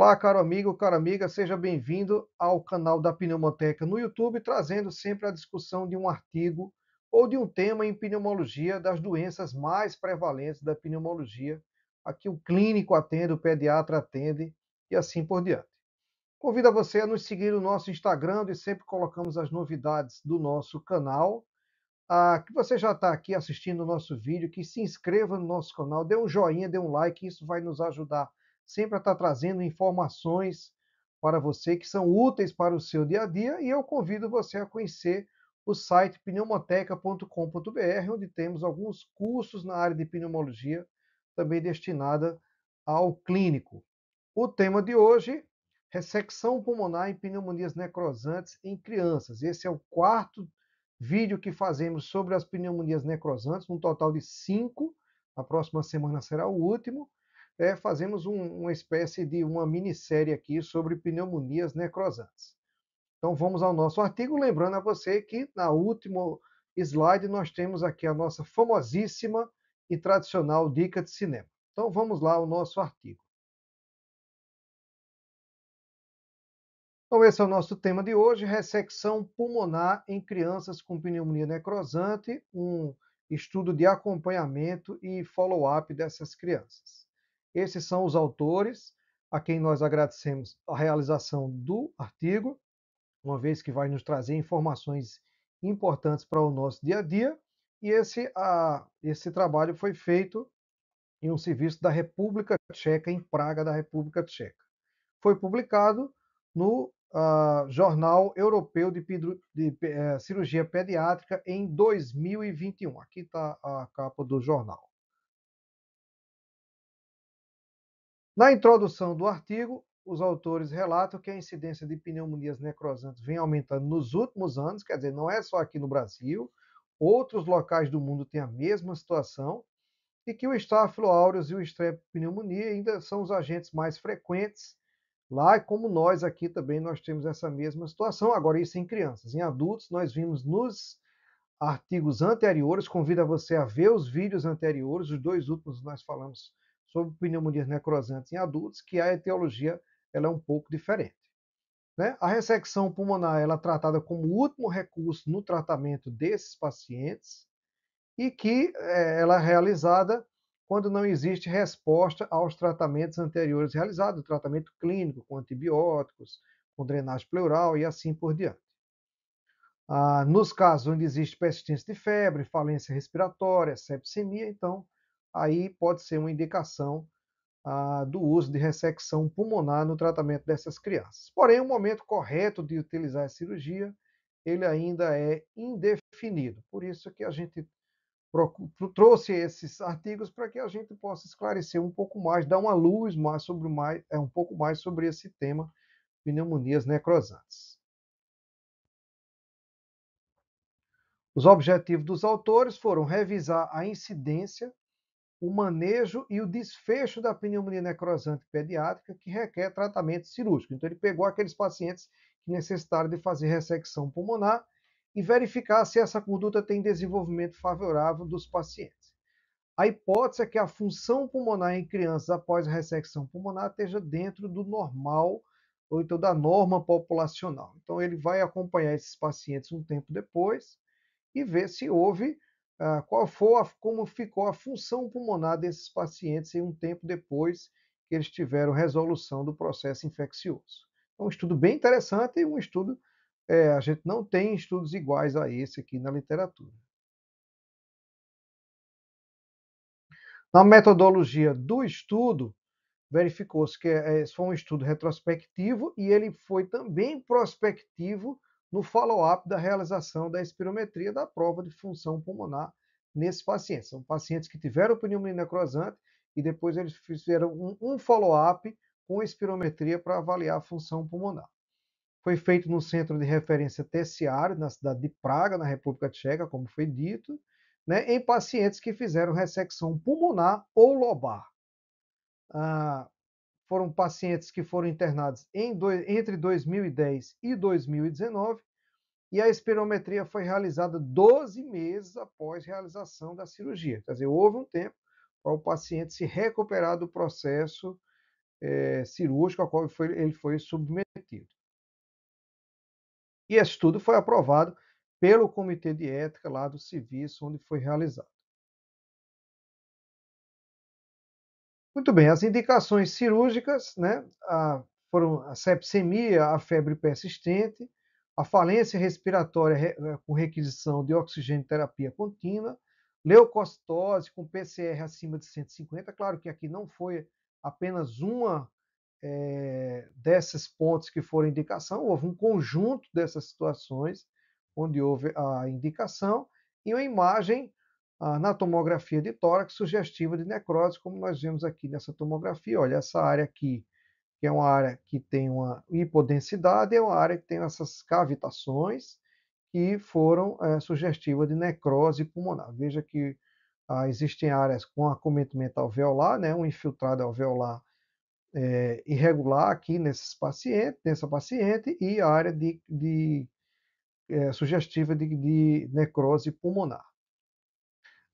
Olá, caro amigo, cara amiga, seja bem-vindo ao canal da Pneumoteca no YouTube, trazendo sempre a discussão de um artigo ou de um tema em pneumologia, das doenças mais prevalentes da pneumologia. Aqui o clínico atende, o pediatra atende e assim por diante. Convido você a nos seguir no nosso Instagram, onde sempre colocamos as novidades do nosso canal. Que você já está aqui assistindo o nosso vídeo, que se inscreva no nosso canal, dê um joinha, dê um like, isso vai nos ajudar sempre a estar trazendo informações para você que são úteis para o seu dia a dia, e eu convido você a conhecer o site pneumoteca.com.br, onde temos alguns cursos na área de pneumologia, também destinada ao clínico. O tema de hoje, ressecção pulmonar em pneumonias necrosantes em crianças. Esse é o quarto vídeo que fazemos sobre as pneumonias necrosantes, um total de 5. A próxima semana será o último. Fazemos uma espécie de uma minissérie aqui sobre pneumonias necrosantes. Então vamos ao nosso artigo, lembrando a você que na última slide nós temos aqui a nossa famosíssima e tradicional dica de cinema. Então vamos lá ao nosso artigo. Então, esse é o nosso tema de hoje, ressecção pulmonar em crianças com pneumonia necrosante, um estudo de acompanhamento e follow-up dessas crianças. Esses são os autores, a quem nós agradecemos a realização do artigo, uma vez que vai nos trazer informações importantes para o nosso dia a dia, e esse trabalho foi feito em um serviço da República Tcheca, em Praga, da República Tcheca. Foi publicado no Jornal Europeu de Cirurgia Pediátrica em 2021. Aqui está a capa do jornal. Na introdução do artigo, os autores relatam que a incidência de pneumonias necrosantes vem aumentando nos últimos anos, quer dizer, não é só aqui no Brasil, outros locais do mundo têm a mesma situação, e que o Staphylo aureus e o Strep pneumonia ainda são os agentes mais frequentes lá, e como nós aqui também nós temos essa mesma situação. Agora, isso em crianças. Em adultos, nós vimos nos artigos anteriores, convido a você a ver os vídeos anteriores, os dois últimos nós falamos sobre pneumonias necrosantes em adultos, que a etiologia ela é um pouco diferente. Né? A ressecção pulmonar ela é tratada como último recurso no tratamento desses pacientes, e que ela é realizada quando não existe resposta aos tratamentos anteriores realizados, tratamento clínico com antibióticos, com drenagem pleural e assim por diante. Nos casos onde existe persistência de febre, falência respiratória, sepsemia, então aí pode ser uma indicação do uso de ressecção pulmonar no tratamento dessas crianças. Porém, o momento correto de utilizar a cirurgia, ele ainda é indefinido. Por isso que a gente trouxe esses artigos para que a gente possa esclarecer um pouco mais, dar uma luz um pouco mais sobre esse tema, pneumonias necrosantes. Os objetivos dos autores foram revisar a incidência, o manejo e o desfecho da pneumonia necrosante pediátrica que requer tratamento cirúrgico. Então, ele pegou aqueles pacientes que necessitaram de fazer ressecção pulmonar e verificar se essa conduta tem desenvolvimento favorável dos pacientes. A hipótese é que a função pulmonar em crianças após a ressecção pulmonar esteja dentro do normal ou então da norma populacional. Então, ele vai acompanhar esses pacientes um tempo depois e ver se houve, como ficou a função pulmonar desses pacientes em um tempo depois que eles tiveram resolução do processo infeccioso. É um estudo bem interessante e um estudo, a gente não tem estudos iguais a esse aqui na literatura. Na metodologia do estudo, verificou-se que esse foi um estudo retrospectivo e ele foi também prospectivo no follow-up da realização da espirometria da prova de função pulmonar nesses pacientes. São pacientes que tiveram pneumonia necrosante e depois eles fizeram um follow-up com espirometria para avaliar a função pulmonar. Foi feito no centro de referência terciário, na cidade de Praga, na República Tcheca, como foi dito, né, em pacientes que fizeram ressecção pulmonar ou lobar. Foram pacientes que foram internados entre 2010 e 2019, e a espirometria foi realizada 12 meses após realização da cirurgia. Quer dizer, houve um tempo para o paciente se recuperar do processo cirúrgico ao qual ele foi submetido. E esse estudo foi aprovado pelo Comitê de Ética lá do serviço onde foi realizado. Muito bem, as indicações cirúrgicas, né, foram a sepsemia, a febre persistente, a falência respiratória com requisição de oxigênio terapia contínua, leucocitose com PCR acima de 150. Claro que aqui não foi apenas uma desses pontos que foram indicação, houve um conjunto dessas situações onde houve a indicação e uma imagem na tomografia de tórax sugestiva de necrose, como nós vemos aqui nessa tomografia. Olha, essa área aqui, que é uma área que tem uma hipodensidade, é uma área que tem essas cavitações que foram sugestivas de necrose pulmonar. Veja que existem áreas com acometimento alveolar, né, um infiltrado alveolar irregular aqui nessa paciente, e a área sugestiva de necrose pulmonar.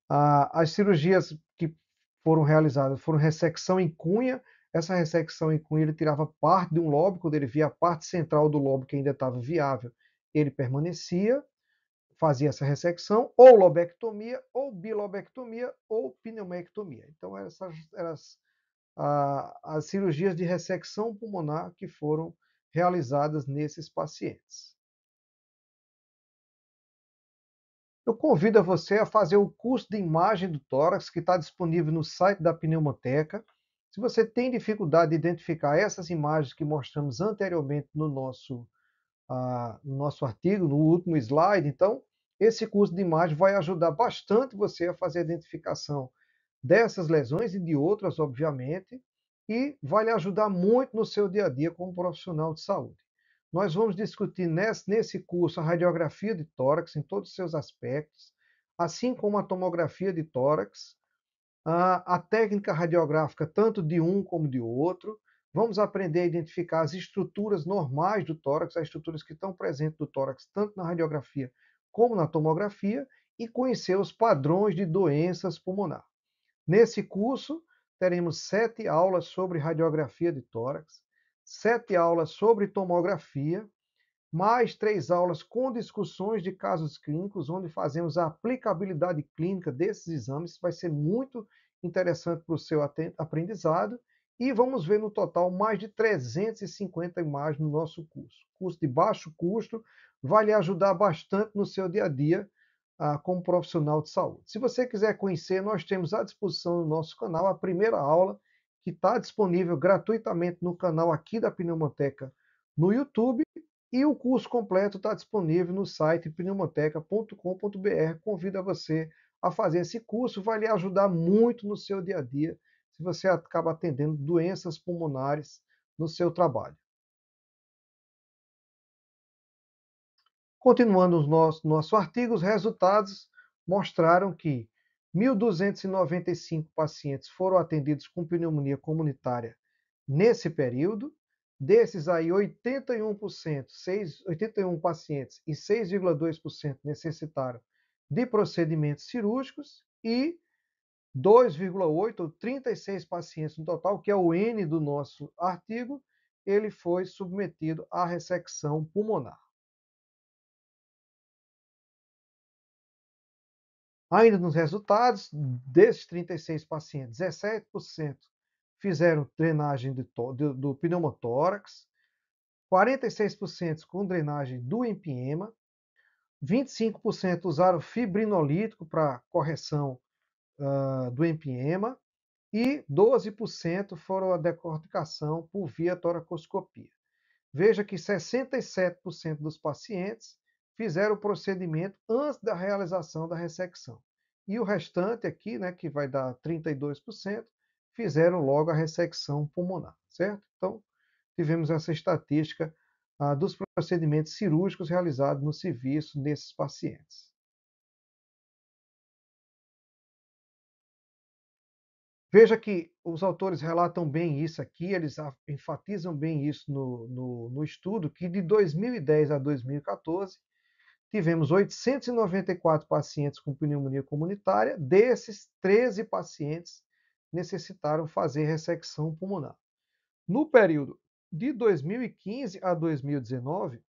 As cirurgias que foram realizadas foram ressecção em cunha. Essa ressecção em cunha, ele tirava parte de um lobo, quando ele via a parte central do lobo que ainda estava viável, ele permanecia, fazia essa ressecção, ou lobectomia, ou bilobectomia, ou pneumectomia. Então, essas eram as cirurgias de ressecção pulmonar que foram realizadas nesses pacientes. Eu convido a você a fazer o curso de imagem do tórax, que está disponível no site da Pneumoteca. Se você tem dificuldade de identificar essas imagens que mostramos anteriormente no nosso artigo, no último slide, então, esse curso de imagem vai ajudar bastante você a fazer a identificação dessas lesões e de outras, obviamente, e vai lhe ajudar muito no seu dia a dia como profissional de saúde. Nós vamos discutir nesse curso a radiografia de tórax em todos os seus aspectos, assim como a tomografia de tórax, a técnica radiográfica tanto de um como de outro. Vamos aprender a identificar as estruturas normais do tórax, as estruturas que estão presentes no tórax, tanto na radiografia como na tomografia, e conhecer os padrões de doenças pulmonares. Nesse curso, teremos 7 aulas sobre radiografia de tórax, 7 aulas sobre tomografia, mais 3 aulas com discussões de casos clínicos, onde fazemos a aplicabilidade clínica desses exames. Vai ser muito interessante para o seu aprendizado. E vamos ver no total mais de 350 imagens no nosso curso. Curso de baixo custo, vai lhe ajudar bastante no seu dia a dia como profissional de saúde. Se você quiser conhecer, nós temos à disposição no nosso canal a primeira aula, que está disponível gratuitamente no canal aqui da Pneumoteca no YouTube, e o curso completo está disponível no site pneumoteca.com.br. Convido a você a fazer esse curso, vai lhe ajudar muito no seu dia a dia, se você acaba atendendo doenças pulmonares no seu trabalho. Continuando o nosso artigo, os resultados mostraram que 1.295 pacientes foram atendidos com pneumonia comunitária nesse período. Desses aí, 81%, 81 pacientes e 6,2% necessitaram de procedimentos cirúrgicos, e 2,8 ou 36 pacientes no total, que é o N do nosso artigo, ele foi submetido à ressecção pulmonar. Ainda nos resultados, desses 36 pacientes, 17% fizeram drenagem do pneumotórax, 46% com drenagem do empiema, 25% usaram fibrinolítico para correção do empiema, e 12% foram a decorticação por via toracoscopia. Veja que 67% dos pacientes fizeram o procedimento antes da realização da ressecção. E o restante aqui, né, que vai dar 32%, fizeram logo a ressecção pulmonar, certo? Então, tivemos essa estatística dos procedimentos cirúrgicos realizados no serviço nesses pacientes. Veja que os autores relatam bem isso aqui, eles enfatizam bem isso no estudo, que de 2010 a 2014, tivemos 894 pacientes com pneumonia comunitária. Desses, 13 pacientes necessitaram fazer ressecção pulmonar. No período de 2015 a 2019,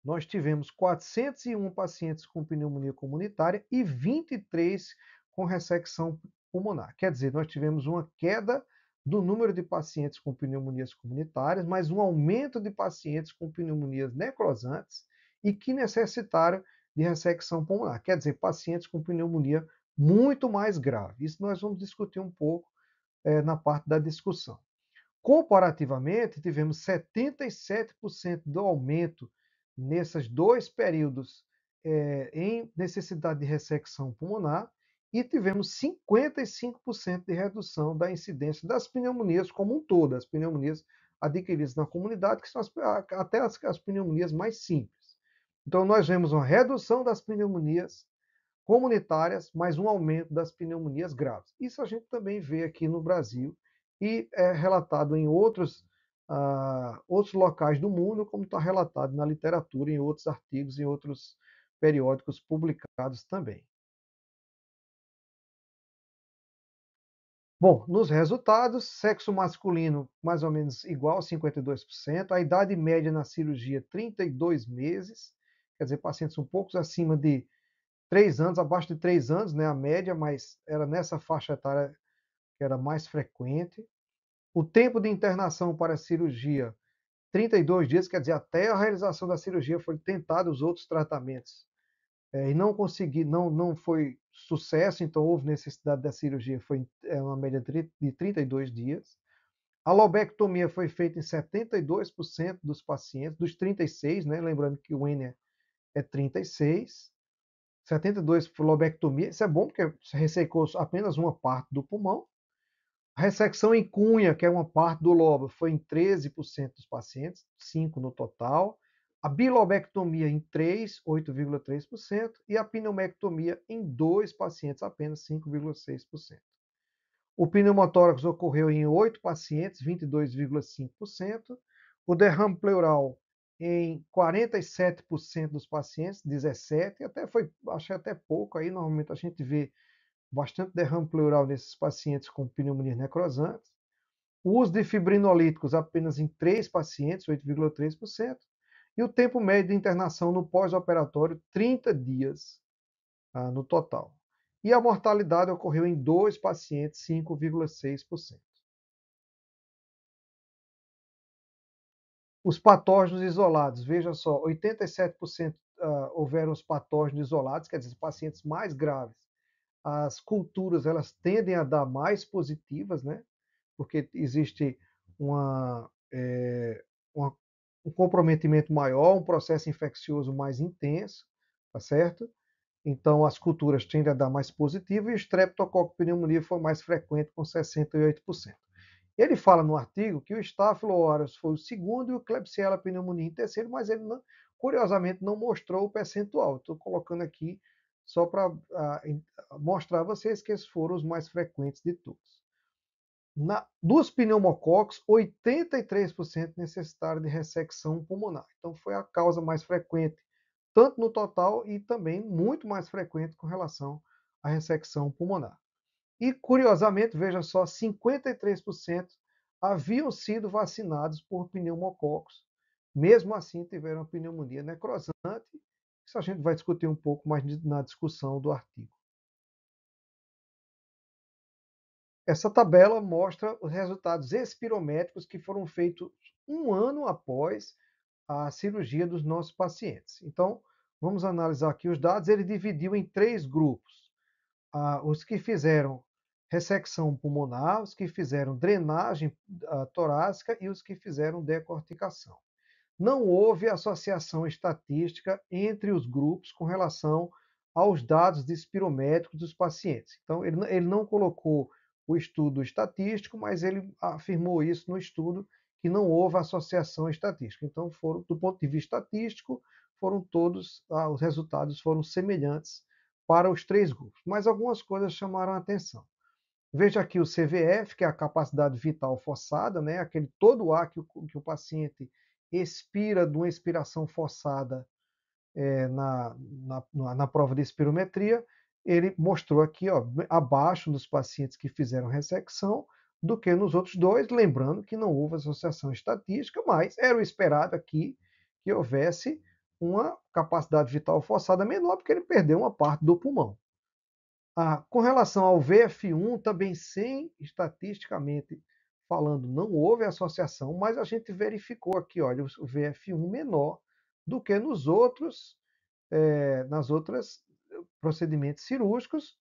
nós tivemos 401 pacientes com pneumonia comunitária e 23 com ressecção pulmonar. Quer dizer, nós tivemos uma queda do número de pacientes com pneumonias comunitárias, mas um aumento de pacientes com pneumonias necrosantes e que necessitaram de ressecção pulmonar. Quer dizer, pacientes com pneumonia muito mais grave. Isso nós vamos discutir um pouco na parte da discussão. Comparativamente, tivemos 77% do aumento nesses dois períodos em necessidade de ressecção pulmonar e tivemos 55% de redução da incidência das pneumonias como um todo, as pneumonias adquiridas na comunidade, que são até as pneumonias mais simples. Então, nós vemos uma redução das pneumonias comunitárias, mas um aumento das pneumonias graves. Isso a gente também vê aqui no Brasil e é relatado em outros locais do mundo, como está relatado na literatura, em outros artigos, em outros periódicos publicados também. Bom, nos resultados, sexo masculino mais ou menos igual, 52%, a idade média na cirurgia, 32 meses, quer dizer, pacientes um pouco acima de 3 anos, abaixo de 3 anos, né, a média, mas era nessa faixa etária que era mais frequente. O tempo de internação para a cirurgia, 32 dias, quer dizer, até a realização da cirurgia foi tentado os outros tratamentos e não consegui, não foi sucesso, então houve necessidade da cirurgia, foi uma média de 32 dias. A lobectomia foi feita em 72% dos pacientes, dos 36, né? Lembrando que o N é 36. 72 por lobectomia, isso é bom porque ressecou apenas uma parte do pulmão. A ressecção em cunha, que é uma parte do lobo, foi em 13% dos pacientes, 5 no total. A bilobectomia em 3, 8,3%, e a pneumectomia em 2 pacientes, apenas 5,6%. O pneumotórax ocorreu em 8 pacientes, 22,5%. O derrame pleural em 47% dos pacientes, 17%, até foi, achei até pouco aí, normalmente a gente vê bastante derrame pleural nesses pacientes com pneumonias necrosantes. O uso de fibrinolíticos apenas em 3 pacientes, 8,3%. E o tempo médio de internação no pós-operatório, 30 dias no total. E a mortalidade ocorreu em 2 pacientes, 5,6%. Os patógenos isolados, veja só, 87% houveram os patógenos isolados, quer dizer, os pacientes mais graves. As culturas elas tendem a dar mais positivas, né? Porque existe uma, uma, um comprometimento maior, um processo infeccioso mais intenso, tá certo? Então, as culturas tendem a dar mais positivo e o streptococcus pneumonia foi mais frequente, com 68%. Ele fala no artigo que o Staphylococcus aureus foi o segundo e o Klebsiella pneumoniae em terceiro, mas ele, não, curiosamente, não mostrou o percentual. Estou colocando aqui só para mostrar a vocês que esses foram os mais frequentes de todos. Dos pneumococos, 83% necessitaram de ressecção pulmonar. Então, foi a causa mais frequente, tanto no total e também muito mais frequente com relação à ressecção pulmonar. E, curiosamente, veja só, 53% haviam sido vacinados por pneumococos. Mesmo assim, tiveram pneumonia necrosante. Isso a gente vai discutir um pouco mais na discussão do artigo. Essa tabela mostra os resultados espirométricos que foram feitos um ano após a cirurgia dos nossos pacientes. Então, vamos analisar aqui os dados. Ele dividiu em 3 grupos. Os que fizeram ressecção pulmonar, os que fizeram drenagem torácica e os que fizeram decorticação. Não houve associação estatística entre os grupos com relação aos dados de espirométricos dos pacientes. Então, ele não colocou o estudo estatístico, mas ele afirmou isso no estudo, que não houve associação estatística. Então, do ponto de vista estatístico, foram todos, os resultados foram semelhantes para os 3 grupos. Mas algumas coisas chamaram a atenção. Veja aqui o CVF, que é a capacidade vital forçada, né? Aquele todo o ar que o paciente expira de uma expiração forçada na prova de espirometria. Ele mostrou aqui, ó, abaixo dos pacientes que fizeram ressecção, do que nos outros dois, lembrando que não houve associação estatística, mas era o esperado aqui que houvesse uma capacidade vital forçada menor, porque ele perdeu uma parte do pulmão. Com relação ao VF1, também sem estatisticamente falando, não houve associação, mas a gente verificou aqui, olha, o VF1 menor do que nas outras procedimentos cirúrgicos,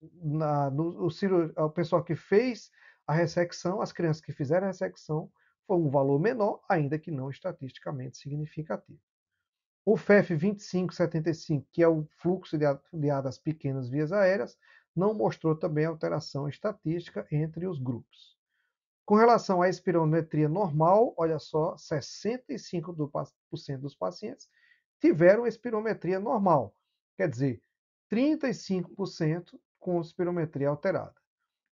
o pessoal que fez a ressecção, as crianças que fizeram a ressecção, foi um valor menor, ainda que não estatisticamente significativo. O FEF 2575, que é o fluxo de ar das pequenas vias aéreas, não mostrou também alteração estatística entre os grupos. Com relação à espirometria normal, olha só, 65% dos pacientes tiveram espirometria normal, quer dizer, 35% com espirometria alterada.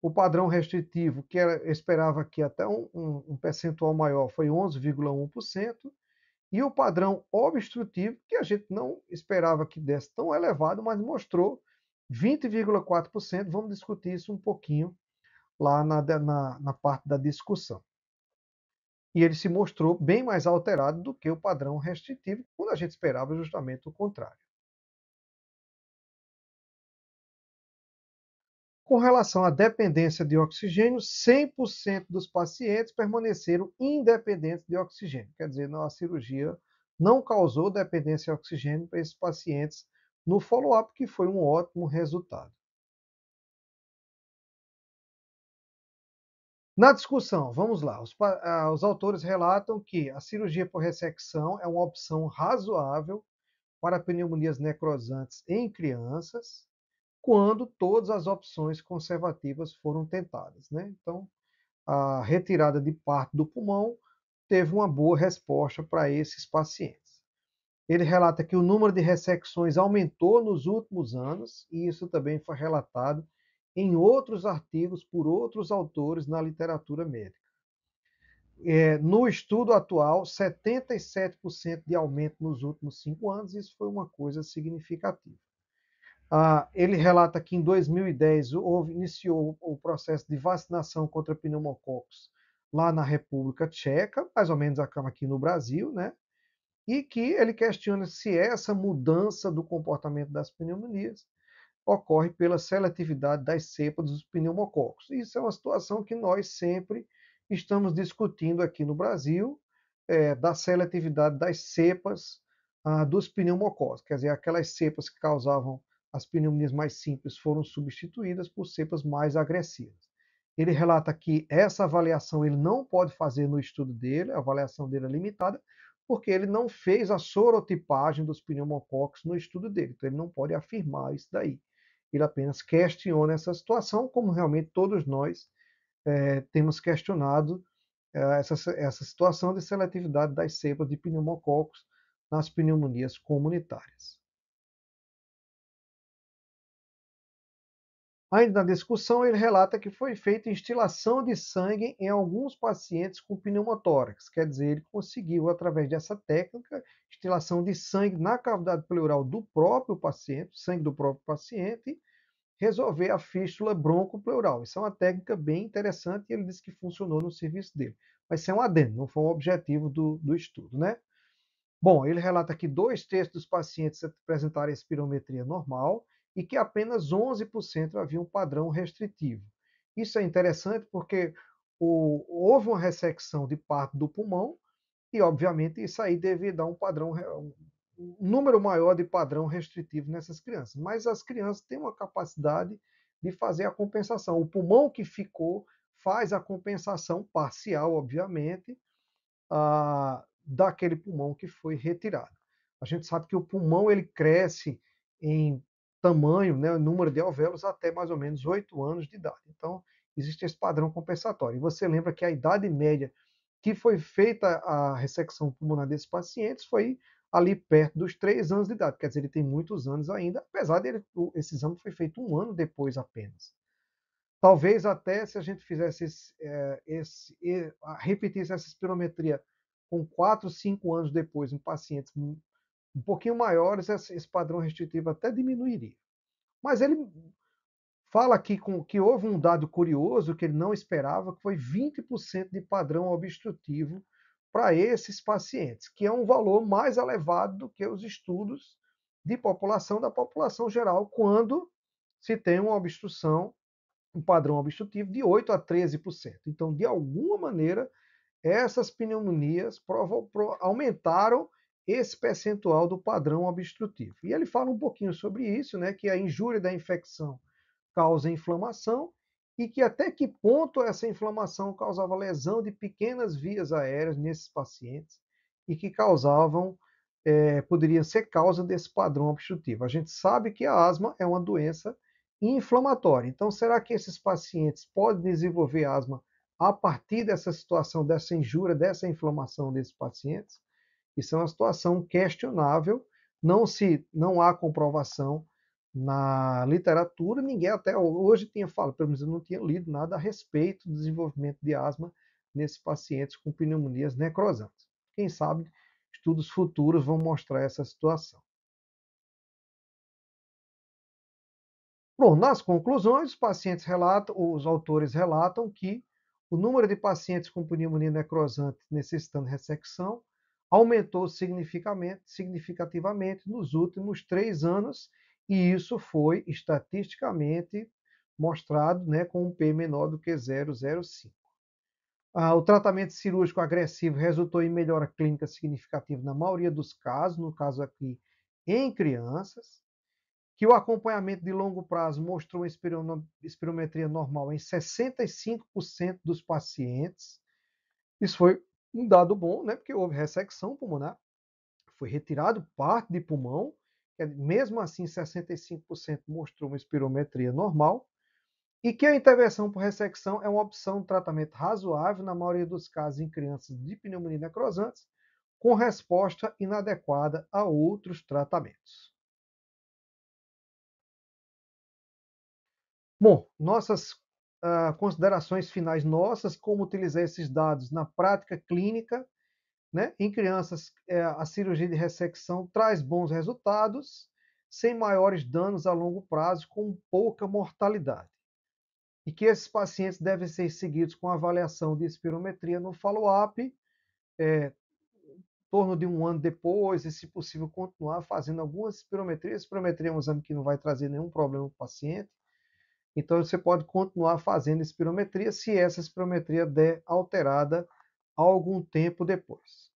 O padrão restritivo, que esperava que até um percentual maior, foi 11,1%, e o padrão obstrutivo, que a gente não esperava que desse tão elevado, mas mostrou 20,4%. Vamos discutir isso um pouquinho lá na parte da discussão. E ele se mostrou bem mais alterado do que o padrão restritivo, quando a gente esperava justamente o contrário. Com relação à dependência de oxigênio, 100% dos pacientes permaneceram independentes de oxigênio. Quer dizer, a cirurgia não causou dependência de oxigênio para esses pacientes no follow-up, que foi um ótimo resultado. Na discussão, vamos lá, os autores relatam que a cirurgia por ressecção é uma opção razoável para pneumonias necrosantes em crianças, quando todas as opções conservativas foram tentadas, né? Então, a retirada de parte do pulmão teve uma boa resposta para esses pacientes. Ele relata que o número de ressecções aumentou nos últimos anos, e isso também foi relatado em outros artigos por outros autores na literatura médica. No estudo atual, 77% de aumento nos últimos 5 anos, isso foi uma coisa significativa. Ele relata que em 2010 iniciou o processo de vacinação contra pneumococos lá na República Tcheca, mais ou menos como aqui no Brasil, né? E que ele questiona se essa mudança do comportamento das pneumonias ocorre pela seletividade das cepas dos pneumococos. Isso é uma situação que nós sempre estamos discutindo aqui no Brasil, da seletividade das cepas dos pneumococos. Quer dizer, aquelas cepas que causavam as pneumonias mais simples foram substituídas por cepas mais agressivas. Ele relata que essa avaliação ele não pode fazer no estudo dele, a avaliação dele é limitada, porque ele não fez a sorotipagem dos pneumococos no estudo dele, então ele não pode afirmar isso daí. Ele apenas questiona essa situação, como realmente todos nós temos questionado essa situação de seletividade das cepas de pneumococos nas pneumonias comunitárias. Ainda na discussão, ele relata que foi feita instilação de sangue em alguns pacientes com pneumotórax, quer dizer, ele conseguiu, através dessa técnica, instilação de sangue na cavidade pleural do próprio paciente, sangue do próprio paciente, resolver a fístula broncopleural. Isso é uma técnica bem interessante e ele disse que funcionou no serviço dele. Mas isso é um adendo, não foi um objetivo do estudo, né? Bom, ele relata que 2/3 dos pacientes apresentaram espirometria normal e que apenas 11% havia um padrão restritivo. Isso é interessante porque houve uma ressecção de parte do pulmão e, obviamente, isso aí deve dar um número maior de padrão restritivo nessas crianças. Mas as crianças têm uma capacidade de fazer a compensação. O pulmão que ficou faz a compensação parcial, obviamente, daquele pulmão que foi retirado. A gente sabe que o pulmão ele cresce em tamanho, né, número de alvéolos até mais ou menos 8 anos de idade. Então, existe esse padrão compensatório. E você lembra que a idade média que foi feita a ressecção pulmonar desses pacientes foi ali perto dos 3 anos de idade. Quer dizer, ele tem muitos anos ainda, apesar dele, esse exame foi feito 1 ano depois apenas. Talvez até se a gente fizesse repetisse essa espirometria com 4, 5 anos depois, em pacientes um pouquinho maiores, esse padrão restritivo até diminuiria. Mas ele fala aqui que houve um dado curioso que ele não esperava, que foi 20% de padrão obstrutivo para esses pacientes, que é um valor mais elevado do que os estudos de população da população geral, quando se tem uma obstrução, um padrão obstrutivo de 8 a 13%. Então, de alguma maneira, essas pneumonias aumentaram esse percentual do padrão obstrutivo. E ele fala um pouquinho sobre isso, né, que a injúria da infecção causa inflamação e que até que ponto essa inflamação causava lesão de pequenas vias aéreas nesses pacientes e que causavam, poderia ser causa desse padrão obstrutivo. A gente sabe que a asma é uma doença inflamatória. Então, será que esses pacientes podem desenvolver asma a partir dessa situação, dessa injúria, dessa inflamação desses pacientes? Isso é uma situação questionável, não há comprovação na literatura, ninguém até hoje tinha falado, pelo menos eu não tinha lido nada a respeito do desenvolvimento de asma nesses pacientes com pneumonias necrosantes. Quem sabe estudos futuros vão mostrar essa situação. Bom, nas conclusões, os autores relatam que o número de pacientes com pneumonia necrosante necessitando ressecção aumentou significativamente nos últimos 3 anos, e isso foi estatisticamente mostrado, né, com um P menor do que 0,05. O tratamento cirúrgico agressivo resultou em melhora clínica significativa na maioria dos casos, no caso aqui em crianças, que o acompanhamento de longo prazo mostrou uma espirometria normal em 65% dos pacientes. Isso foi um dado bom, né? Porque houve ressecção pulmonar, foi retirado parte de pulmão, mesmo assim 65% mostrou uma espirometria normal, e que a intervenção por ressecção é uma opção de tratamento razoável na maioria dos casos em crianças de pneumonia necrosantes, com resposta inadequada a outros tratamentos. Bom, nossas considerações finais nossas, como utilizar esses dados na prática clínica, né? Em crianças, a cirurgia de ressecção traz bons resultados, sem maiores danos a longo prazo, com pouca mortalidade. E que esses pacientes devem ser seguidos com avaliação de espirometria no follow-up, em torno de 1 ano depois, e se possível continuar fazendo algumas espirometrias. Espirometria é um exame que não vai trazer nenhum problema para o paciente, então você pode continuar fazendo espirometria se essa espirometria der alterada algum tempo depois.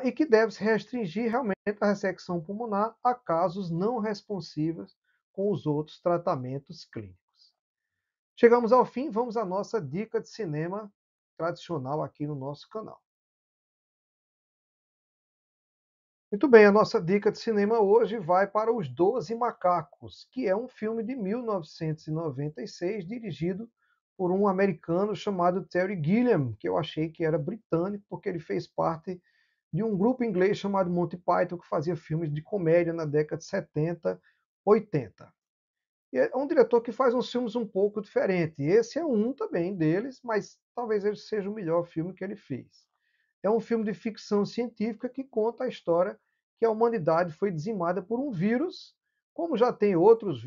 E que deve se restringir realmente a ressecção pulmonar a casos não responsivos com os outros tratamentos clínicos. Chegamos ao fim, vamos à nossa dica de cinema tradicional aqui no nosso canal. Muito bem, a nossa dica de cinema hoje vai para Os Doze Macacos, que é um filme de 1996, dirigido por um americano chamado Terry Gilliam, que eu achei que era britânico, porque ele fez parte de um grupo inglês chamado Monty Python, que fazia filmes de comédia na década de 70, 80. E é um diretor que faz uns filmes um pouco diferentes. Esse é um também deles, mas talvez ele seja o melhor filme que ele fez. É um filme de ficção científica que conta a história que a humanidade foi dizimada por um vírus, como já tem outros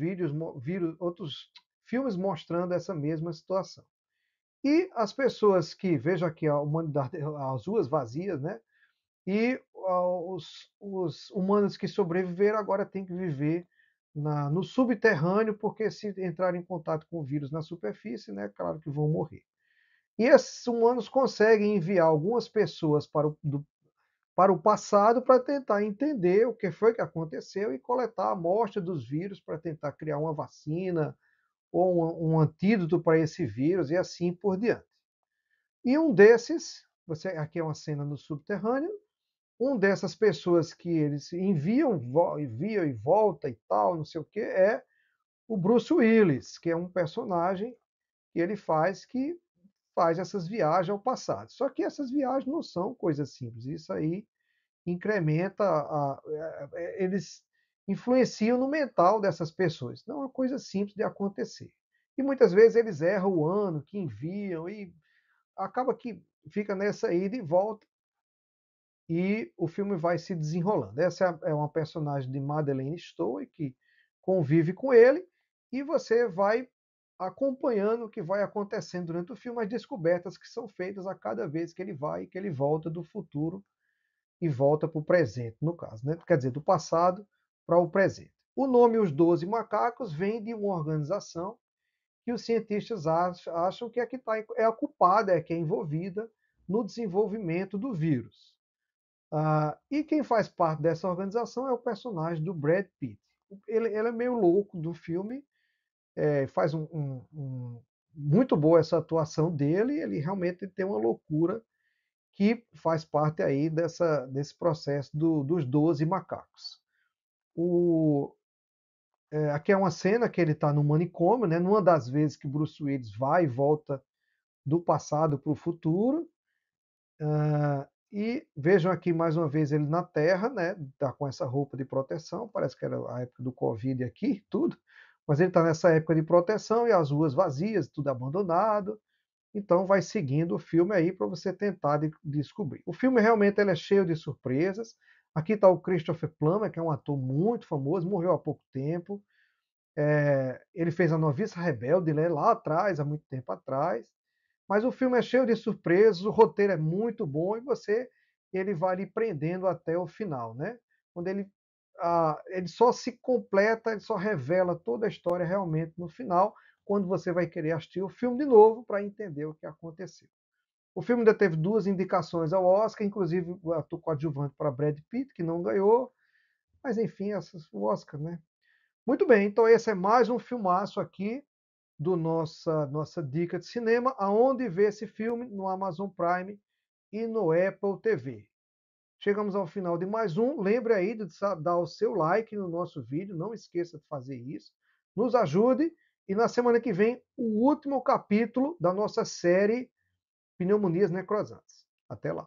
outros filmes mostrando essa mesma situação. E as pessoas que, vejam aqui a humanidade, as ruas vazias, né? E os humanos que sobreviveram agora têm que viver no subterrâneo, porque se entrarem em contato com o vírus na superfície, né, claro que vão morrer. E esses humanos conseguem enviar algumas pessoas para o passado para tentar entender o que foi que aconteceu e coletar a amostra dos vírus para tentar criar uma vacina ou um antídoto para esse vírus e assim por diante. E um desses, aqui é uma cena no subterrâneo, dessas pessoas que eles enviam e volta e tal, não sei o que, é o Bruce Willis, que é um personagem que ele que faz essas viagens ao passado. Só que essas viagens não são coisas simples. Isso aí incrementa, eles influenciam no mental dessas pessoas. Não é uma coisa simples de acontecer. E muitas vezes eles erram o ano que enviam e acaba que fica nessa ida e volta e o filme vai se desenrolando. Essa é uma personagem de Madeleine Stowe que convive com ele e você vai acompanhando o que vai acontecendo durante o filme, as descobertas que são feitas a cada vez que ele vai e que ele volta do futuro e volta para o presente, no caso, né? Quer dizer, do passado para o presente. O nome Os 12 Macacos vem de uma organização que os cientistas acham que é, que tá, é a culpada, é que é envolvida no desenvolvimento do vírus. E quem faz parte dessa organização é o personagem do Brad Pitt. Ele é meio louco do filme, faz muito boa essa atuação dele, ele realmente tem uma loucura que faz parte aí desse processo dos 12 macacos. Aqui é uma cena que ele está no manicômio, né, numa das vezes que Bruce Willis vai e volta do passado para o futuro. E vejam aqui mais uma vez ele na Terra, né? Tá com essa roupa de proteção, parece que era a época do Covid aqui, tudo. Mas ele está nessa época de proteção e as ruas vazias, tudo abandonado. Então vai seguindo o filme aí para você tentar descobrir. O filme realmente ele é cheio de surpresas. Aqui está o Christopher Plummer, que é um ator muito famoso, morreu há pouco tempo. Ele fez A Noviça Rebelde, né, lá atrás, há muito tempo atrás. Mas o filme é cheio de surpresas, o roteiro é muito bom e ele vai lhe prendendo até o final, né? Quando ele só se completa, ele só revela toda a história realmente no final, quando você vai querer assistir o filme de novo para entender o que aconteceu. O filme ainda teve 2 indicações ao Oscar, inclusive o ator coadjuvante para Brad Pitt, que não ganhou, mas enfim, o Oscar, né? Muito bem, então esse é mais um filmaço aqui do nossa dica de cinema, aonde ver esse filme no Amazon Prime e no Apple TV. Chegamos ao final de mais um. Lembre aí de dar o seu like no nosso vídeo, não esqueça de fazer isso. Nos ajude e na semana que vem o último capítulo da nossa série Pneumonias Necrosantes. Até lá.